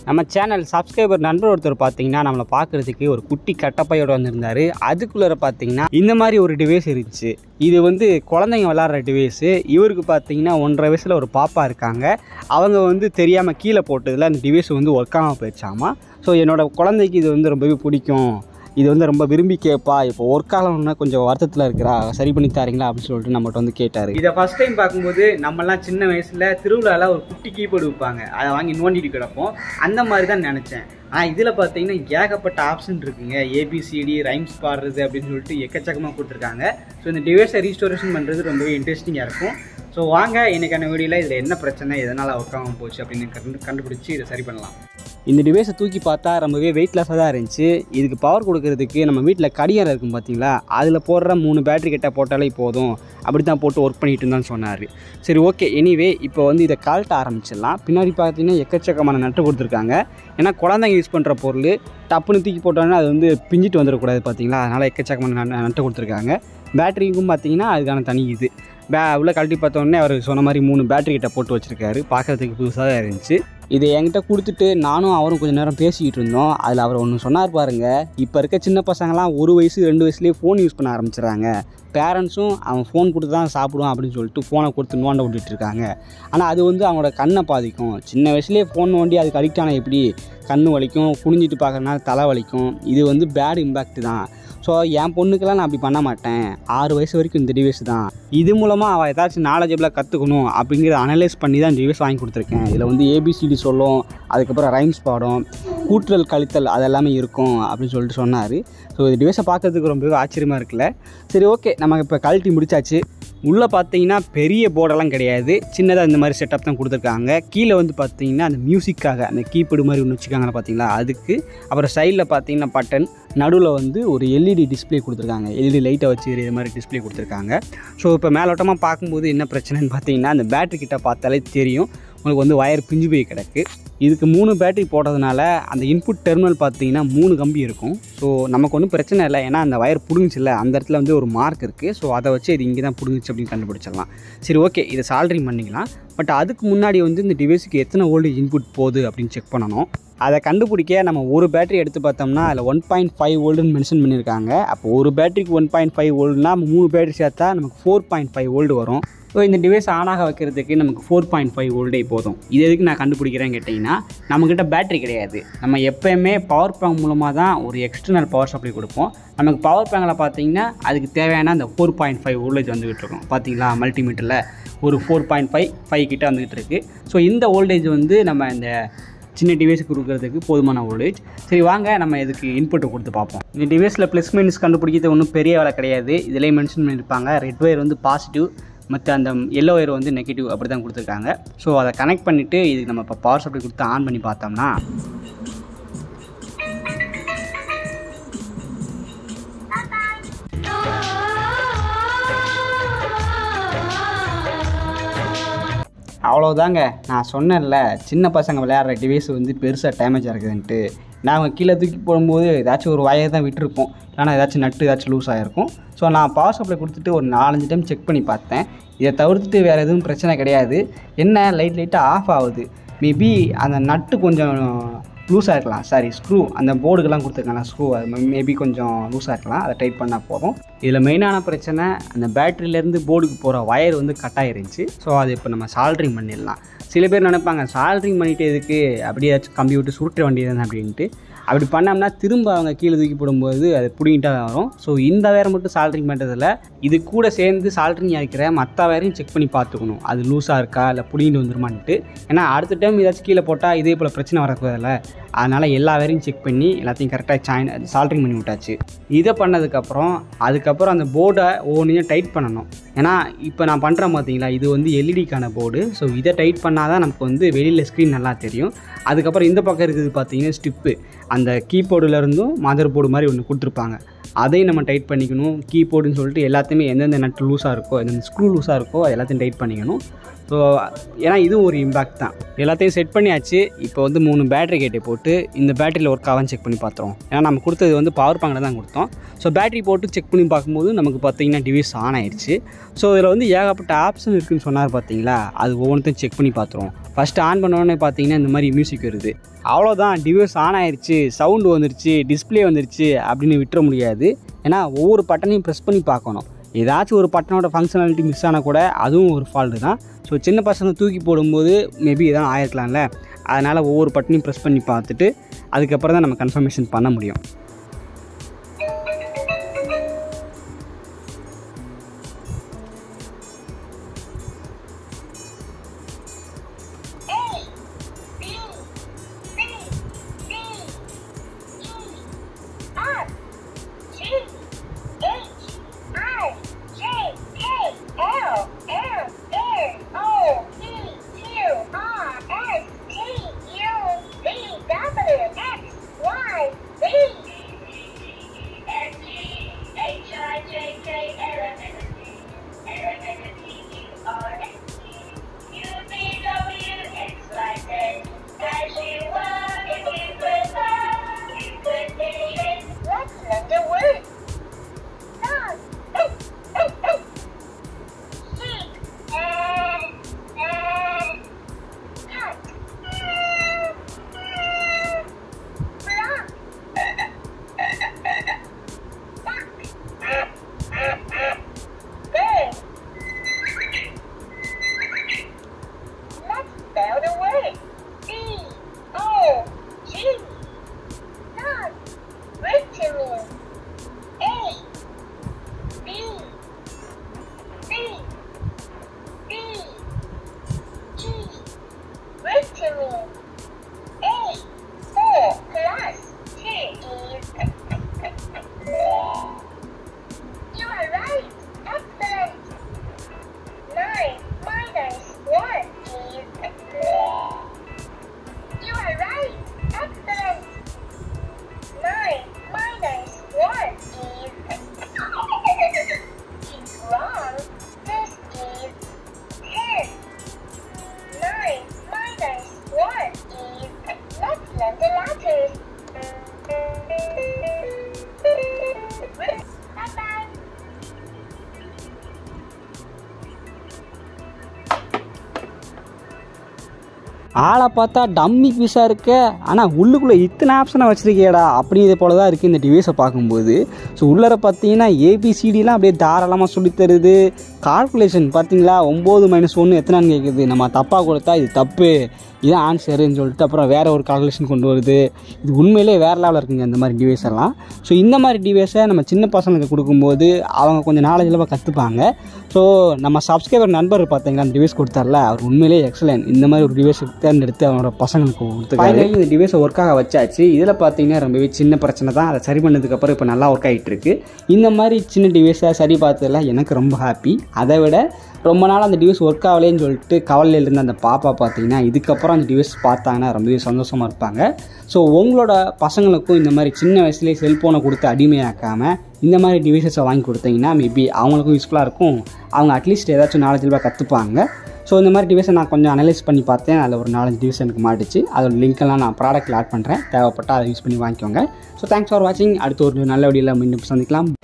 நம்ம channel subscriber நண்பர் ஒருத்தர் பார்த்தீங்கன்னா நம்மளை பார்க்குறதுக்கு ஒரு குட்டி கட்டப்பையோடு வந்திருந்தார். அதுக்குள்ளே பார்த்தீங்கன்னா இந்த மாதிரி ஒரு டிவைஸ் இருந்துச்சு. இது வந்து குழந்தைங்க விளாட்ற டிவைஸு. இவருக்கு பார்த்தீங்கன்னா 1.5 வயசில் ஒரு பாப்பா இருக்காங்க. அவங்க வந்து தெரியாமல் கீழே போட்டதில் அந்த டிவைஸ் வந்து ஒர்க் ஆகாமல் போயிடுச்சாமா. ஸோ என்னோடய குழந்தைக்கு இது வந்து ரொம்பவே பிடிக்கும், இது வந்து ரொம்ப விரும்பி கேட்பா, இப்போ ஒர்க் ஆகணும்னா கொஞ்சம் வருத்தத்தில் இருக்கிறா, சரி பண்ணி தாரீங்களா அப்படின்னு சொல்லிட்டு நம்மகிட்ட வந்து கேட்டார். இதை ஃபஸ்ட் டைம் பார்க்கும்போது நம்மலாம் சின்ன வயசில் திருவிழாவில் ஒரு குட்டி கீபோர்டு விற்பாங்க, அதை வாங்கி நோண்டிட்டு கிடப்போம். அந்த மாதிரி தான் நினச்சேன். ஆனால் இதில் பார்த்தீங்கன்னா ஏகப்பட்ட ஆப்ஷன் இருக்குங்க. ஏபிசிடி ரைம்ஸ் பாடுறது அப்படின்னு சொல்லிட்டு எக்கச்சக்கமாக கொடுத்துருக்காங்க. ஸோ இந்த டிவைஸை ரீஸ்டோரேஷன் பண்ணுறது ரொம்பவே இன்ட்ரெஸ்டிங்காக இருக்கும். ஸோ வாங்க இன்றைக்கான வீடியோவில் இதில் என்ன பிரச்சனை, எதனால் ஒர்க் ஆகாமல் போச்சு அப்படின்னு கண்டுபிடிச்சி இதை சரி பண்ணலாம். இந்த டிவைஸை தூக்கி பார்த்தா ரொம்பவே வெயிட்லெஸ்ஸாக தான் இருந்துச்சு. இதுக்கு பவர் கொடுக்கறதுக்கு நம்ம வீட்டில் கடிகாரம் இருக்கும் பார்த்தீங்களா, அதில் போடுற 3 பேட்டரி கிட்ட போட்டாலே போதும், அப்படி தான் போட்டு ஒர்க் பண்ணிட்டு இருந்தான்னு சொன்னார். சரி ஓகே, எனிவே இப்போ வந்து இதை கழட்ட ஆரம்பிச்சிடலாம். பின்னாடி பார்த்தீங்கன்னா எக்கச்சக்கமான நட்டு கொடுத்துருக்காங்க. ஏன்னா குழந்தைங்க யூஸ் பண்ணுற பொருள் டப்புன்னு தூக்கி போட்டோன்னா அது வந்து பிஞ்சிட்டு வந்துடக்கூடாது பார்த்தீங்களா, அதனால் எக்கச்சக்கமான நட்டு கொடுத்துருக்காங்க. பேட்டரிக்கும் பார்த்தீங்கன்னா அதுக்கான தனி இது உள்ள கழட்டி பார்த்தோன்னே அவர் சொன்ன மாதிரி 3 பேட்டரி கிட்ட போட்டு வச்சுருக்காரு. பார்க்குறதுக்கு புதுசாக தான் இருந்துச்சு. இதை என்கிட்ட கொடுத்துட்டு நானும் அவரும் கொஞ்சம் நேரம் பேசிக்கிட்டு இருந்தோம். அதில் அவர் ஒன்று சொன்னார் பாருங்கள், இப்போ இருக்க சின்ன பசங்களாம் 1 வயசு 2 வயசுலேயே ஃபோன் யூஸ் பண்ண ஆரம்பிச்சிடறாங்க. பேரண்ட்ஸும் அவன் ஃபோன் கொடுத்து தான் சாப்பிடுவான் அப்படின்னு சொல்லிட்டு ஃபோனை கொடுத்து நோண்ட விட்டுட்டுருக்காங்க. ஆனால் அது வந்து அவங்களோட கண்ணை பாதிக்கும். சின்ன வயசுலேயே ஃபோன் நோண்டி அதுக்கு அடிக்ட் ஆனால் எப்படி கண் வலிக்கும், குனிஞ்சிட்டு பார்க்குறதுனால தலை வலிக்கும். இது வந்து பேட் இம்பேக்ட் தான். ஸோ என் பொண்ணுக்கெல்லாம் நான் அப்படி பண்ண மாட்டேன். 6 வயசு வரைக்கும் இந்த டிவைஸ் தான். இது மூலமாக அவள் ஏதாச்சும் நாலேஜபிளாக கற்றுக்கணும் அப்படிங்கிறத அனலைஸ் பண்ணி தான் டிவைஸ் வாங்கி கொடுத்துருக்கேன். இதில் வந்து ஏபிசிடி சொல்லும், அதுக்கப்புறம் ரைம்ஸ் பாடும், கூட்டுதல் கழித்தல் அதெல்லாமே இருக்கும் அப்படின்னு சொல்லிட்டு சொன்னார். ஸோ இந்த டிவைஸை பார்க்குறதுக்கு ரொம்பவே ஆச்சரியமாக இருக்குல்ல. சரி ஓகே, நம்ம இப்போ கழட்டி முடிச்சாச்சு. உள்ளே பார்த்தீங்கன்னா பெரிய போர்டெல்லாம் கிடையாது, சின்னதாக இந்த மாதிரி செட்டப் தான் கொடுத்துருக்காங்க. கீழே வந்து பார்த்தீங்கன்னா அந்த மியூசிக்காக அந்த கீபோர்டு மாதிரி ஒன்று வச்சுருக்காங்களா பார்த்தீங்களா, அதுக்கு. அப்புறம் சைடில் பார்த்தீங்கன்னா பட்டன், நடுவில் வந்து ஒரு எல்இடி டிஸ்பிளே கொடுத்துருக்காங்க. எல்இடி லைட்டை வச்சு இது மாதிரி டிஸ்பிளே கொடுத்துருக்காங்க. ஸோ இப்போ மேலோட்டமாக பார்க்கும்போது என்ன பிரச்சனைன்னு பார்த்தீங்கன்னா, அந்த பேட்டரி கிட்ட பார்த்தாலே தெரியும் உங்களுக்கு வந்து வயர் பிஞ்சு போய் கிடக்கு. இதுக்கு 3 பேட்டரி போடுறதுனால அந்த இன்புட் டெர்மினல் பார்த்தீங்கன்னா 3 கம்பி இருக்கும். ஸோ நமக்கு ஒன்றும் பிரச்சனை இல்லை, ஏன்னா அந்த வயர் பிடுங்கிச்சில்ல, அந்த இடத்துல வந்து ஒரு மார்க் இருக்குது. ஸோ அதை வச்சு இது இங்கே தான் பிடுங்கிச்சு அப்படின்னு கண்டுபிடிச்சிடலாம். சரி ஓகே, இதை சால்டரிங் பண்ணிக்கலாம். பட் அதுக்கு முன்னாடி வந்து இந்த டிவைஸுக்கு எத்தனை வோல்டேஜ் இன்புட் போகுது அப்படின்னு செக் பண்ணணும். அதை கண்டுபிடிக்க நம்ம ஒரு பேட்டரி எடுத்து பார்த்தோம்னா அதில் 1.5 வோல்டுன்னு மென்ஷன் பண்ணியிருக்காங்க. அப்போ ஒரு பேட்டரிக்கு 1.5 வோல்டுனா 3 பேட்டரி சேர்த்தா நமக்கு 4.5 வோல்டு வரும். ஸோ இந்த டிவைஸ் ஆனாக வைக்கிறதுக்கு நமக்கு 4.5 வோல்டே போதும். இது எதுக்கு நான் கண்டுபிடிக்கிறேன்னு கேட்டிங்கன்னா, நம்மக்கிட்ட பேட்டரி கிடையாது. நம்ம எப்போயுமே பவர் பேங்க் மூலமாக தான் ஒரு எக்ஸ்டர்னல் பவர் சப்ளை கொடுப்போம். நமக்கு பவர் பேங்கில் பார்த்தீங்கன்னா அதுக்கு தேவையான அந்த 4.5 வோல்டேஜ் வந்துகிட்டு இருக்கும். பார்த்தீங்களா, மல்டிமீட்டரில் ஒரு 4.5 கிட்ட வந்துகிட்டு இருக்குது. ஸோ இந்த வோல்டேஜ் வந்து நம்ம இந்த சின்ன டிவைஸுக்கு கொடுக்குறதுக்கு போதுமான வோல்டேஜ். சரி வாங்க நம்ம இதுக்கு இன்புட்டை கொடுத்து பார்ப்போம். இந்த டிவைஸில் ப்ளஸ் மைனஸ் கண்டுபிடிக்கிறது ஒன்றும் பெரிய வேலை கிடையாது. இதிலே மென்ஷன் பண்ணியிருப்பாங்க. ரெட் ஒயர் வந்து பாசிட்டிவ், மற்ற அந்த எல்லோ ஒயர் வந்து நெகட்டிவ், அப்படி தான் கொடுத்துருக்காங்க. ஸோ அதை கனெக்ட் பண்ணிவிட்டு இதுக்கு நம்ம இப்போ பவர் சப்ளை கொடுத்து ஆன் பண்ணி பார்த்தோம்னா அவ்வளோதாங்க. நான் சொன்னேன்ல, சின்ன பசங்க விளையாடுற டிவைஸ் வந்து பெருசாக டேமேஜாக இருக்குதுன்ட்டு. நாங்கள் கீழே தூக்கி போடும்போது ஏதாச்சும் ஒரு வயர் தான் விட்டுருப்போம், இல்லைனா ஏதாச்சும் நட்டு ஏதாச்சும் லூஸ் ஆகிருக்கும். ஸோ நான் பவர் சப்ளை கொடுத்துட்டு ஒரு 4-5 டைம் செக் பண்ணி பார்த்தேன். இதை தவிர்த்துட்டு வேறு எதுவும் பிரச்சனை கிடையாது. என்ன லைட்டாக ஆஃப் ஆகுது. மேபி அந்த நட்டு கொஞ்சம் லூஸாக இருக்கலாம். சாரி, ஸ்க்ரூ அந்த போர்டுக்கெல்லாம் கொடுத்துருக்காங்க, ஸ்க்ரூ அது மேபி கொஞ்சம் லூஸாக இருக்கலாம். அதை டைட் பண்ணால் போதும். இதில் மெயினான பிரச்சனை அந்த பேட்டரியிலேருந்து போர்டுக்கு போகிற வயர் வந்து கட் ஆகிருந்துச்சு. ஸோ அது இப்போ நம்ம சால்ட்ரிங் பண்ணிடலாம். சில பேர் நினைப்பாங்க சால்ட்ரிங் பண்ணிவிட்டு எதுக்கு, அப்படியே ஏதாச்சும் கம்பி விட்டு சுருட்ட வேண்டியது அப்படின்ட்டு. அப்படி பண்ணோம்னா திரும்ப அவங்க கீழே தூக்கி போடும்போது அது பிடிங்கிட்டா வரும். ஸோ இந்த வயரை மட்டும் சால்ட்ரிங் பண்ணுறதில்ல, இது கூட சேர்ந்து சால்ட்ரிங் ஆகிக்கிற மற்ற வயரையும் செக் பண்ணி பார்த்துக்கணும், அது லூஸாக இருக்கா இல்லை பிடிங்கிட்டு வந்துருமான்ட்டு. ஏன்னா அடுத்த டைம் ஏதாச்சும் கீழே போட்டால் இதே போல் பிரச்சனை வரக்கூடாதுல்ல. அதனால் எல்லா வயரையும் செக் பண்ணி எல்லாத்தையும் கரெக்டாக சால்ட்ரிங் பண்ணி விட்டாச்சு. இதை பண்ணதுக்கப்புறம் அதுக்கப்புறம் அந்த போர்டை ஒவ்வொன்றையும் டைட் பண்ணணும். ஏன்னா இப்போ நான் பண்ணுறேன் பார்த்தீங்களா, இது வந்து எல்இடிக்கான போர்டு. ஸோ இதை டைட் பண்ணால் தான் நமக்கு வந்து வெளியில் ஸ்க்ரீன் நல்லா தெரியும். அதுக்கப்புறம் இந்த பக்கம் இருக்குது பார்த்தீங்கன்னா ஸ்டிப்பு, அந்த கீபோர்டுலேருந்தும் மதர் போர்டு மாதிரி ஒன்று கொடுத்துருப்பாங்க, அதையும் நம்ம டைட் பண்ணிக்கணும். கீபோர்டுன்னு சொல்லிட்டு எல்லாத்தையுமே எந்தெந்த நட்டு லூஸாக இருக்கோ, எந்தெந்த ஸ்க்ரூ லூஸாக இருக்கோ எல்லாத்தையும் டைட் பண்ணிக்கணும். ஸோ ஏன்னா இதுவும் ஒரு இம்பேக்ட் தான். எல்லாத்தையும் செட் பண்ணியாச்சு. இப்போ வந்து 3 பேட்டரி கேட்டை போட்டு இந்த பேட்டரியில் ஒர்க் ஆகான்னு செக் பண்ணி பார்த்துறோம். ஏன்னா நம்ம கொடுத்தது வந்து பவர் பேங்கில் தான் கொடுத்தோம். ஸோ பேட்டரி போட்டு செக் பண்ணி பார்க்கும்போது நமக்கு பார்த்தீங்கன்னா டிவைஸ் ஆன் ஆயிடுச்சு. ஸோ இதில் வந்து ஏகப்பட்ட ஆப்ஷன் இருக்குதுன்னு சொன்னார் பார்த்தீங்களா, அது ஒவ்வொன்றையும் செக் பண்ணி பார்த்துருவோம். ஃபஸ்ட்டு ஆன் பண்ணோன்னே பார்த்தீங்கன்னா இந்த மாதிரி மியூசிக் வருது. அவ்வளோதான், டிவைஸ் ஆன் ஆயிடுச்சு, சவுண்டு வந்துருச்சு, டிஸ்பிளே வந்துருச்சு அப்படின்னு விட்டுற முடியாது. ஏன்னா ஒவ்வொரு பட்டனையும் ப்ரெஸ் பண்ணி பார்க்கணும். ஏதாச்சும் ஒரு பட்டனோட ஃபங்க்ஷனாலிட்டி மிஸ் ஆனால் கூட அதுவும் ஒரு ஃபால்ட்டு தான். ஸோ சின்ன பசங்க தூக்கி போடும்போது மேபி இதான் ஆயிருக்கலாம்ல. அதனால் ஒவ்வொரு பட்டனையும் ப்ரெஸ் பண்ணி பார்த்துட்டு அதுக்கப்புறம் தான் நம்ம கன்ஃபர்மேஷன் பண்ண முடியும். ஆளை பார்த்தா டம்மி பீஸாக இருக்க, ஆனால் உள்ளுக்குள்ளே இத்தனை ஆப்ஷனை வச்சுருக்கேடா அப்படிங்கிறது போல தான் இருக்குது இந்த டிவைஸை பார்க்கும்போது. ஸோ உள்ளர பார்த்தீங்கன்னா ஏபிசிடிலாம் அப்படியே தாராளமாக சொல்லித்தருது. கால்குலேஷன் பார்த்தீங்களா, 9 - 1 எத்தனான்னு கேட்குது. நம்ம தப்பாக கொடுத்தா இது தப்பு, இதான் ஆன்சருன்னு சொல்லிட்டு அப்புறம் வேறு ஒரு கால்குலேஷன் கொண்டு வருது. இது உண்மையிலே வேறு லெவலில் இருக்குங்க இந்த மாதிரி டிவைஸ் எல்லாம். ஸோ இந்த மாதிரி டிவைஸை நம்ம சின்ன பசங்களுக்கு கொடுக்கும்போது அவங்க கொஞ்சம் நாலேஜில் கற்றுப்பாங்க. ஸோ நம்ம சப்ஸ்கிரைபர் நண்பர் பார்த்தீங்கன்னா அந்த டிவைஸ் கொடுத்தார்ல, அவர் உண்மையிலே எக்ஸலன்ட். இந்த மாதிரி ஒரு டிவைஸ் தேர்ந்தெடுத்து அவனோட பசங்களுக்கு கொடுத்துருக்காங்க. இந்த டிவைஸை ஒர்க்காக வச்சாச்சு. இதில் பார்த்தீங்கன்னா ரொம்பவே சின்ன பிரச்சனை தான், அதை சரி பண்ணதுக்கப்புறம் இப்போ நல்லா ஒர்க் ஆகிட்டு இருக்கு. இந்த மாதிரி சின்ன டிவைஸை சரி பார்த்ததில் எனக்கு ரொம்ப ஹாப்பி. அதை விட ரொம்ப நாள் அந்த டிவைஸ் ஒர்க் ஆகலேன்னு சொல்லிட்டு கவலையில் இருந்த அந்த பாப்பா பார்த்தீங்கன்னா இதுக்கப்புறம் அந்த டிவைஸ் பார்த்தாங்கன்னா ரொம்பவே சந்தோஷமாக இருப்பாங்க. ஸோ உங்களோட பசங்களுக்கும் இந்த மாதிரி சின்ன வயசுலேயே செல்ஃபோனை கொடுத்து அடிமையாக்காமல் இந்த மாதிரி டிவைஸஸை வாங்கி கொடுத்தீங்கன்னா மேபி அவங்களுக்கும் யூஸ்ஃபுல்லாக இருக்கும். அவங்க அட்லீஸ்ட் ஏதாச்சும் நாலேஜில் கற்றுப்பாங்க. ஸோ இந்த மாதிரி டிவைஸை நான் கொஞ்சம் அனலைஸ் பண்ணி பார்த்தேன். அதில் ஒரு 4-5 டிவைஸ் எனக்கு மாட்டுச்சு. அதோட லிங்க்கெல்லாம் நான் ப்ராடக்ட்டில் ஆட் பண்ணுறேன், தேவைப்பட்டால் அதை யூஸ் பண்ணி வாங்கிக்கோங்க. ஸோ தேங்க்ஸ் ஃபார் வாட்சிங். அடுத்து ஒரு நல்ல வீடியோவில் மீண்டும் சந்திக்கலாம்.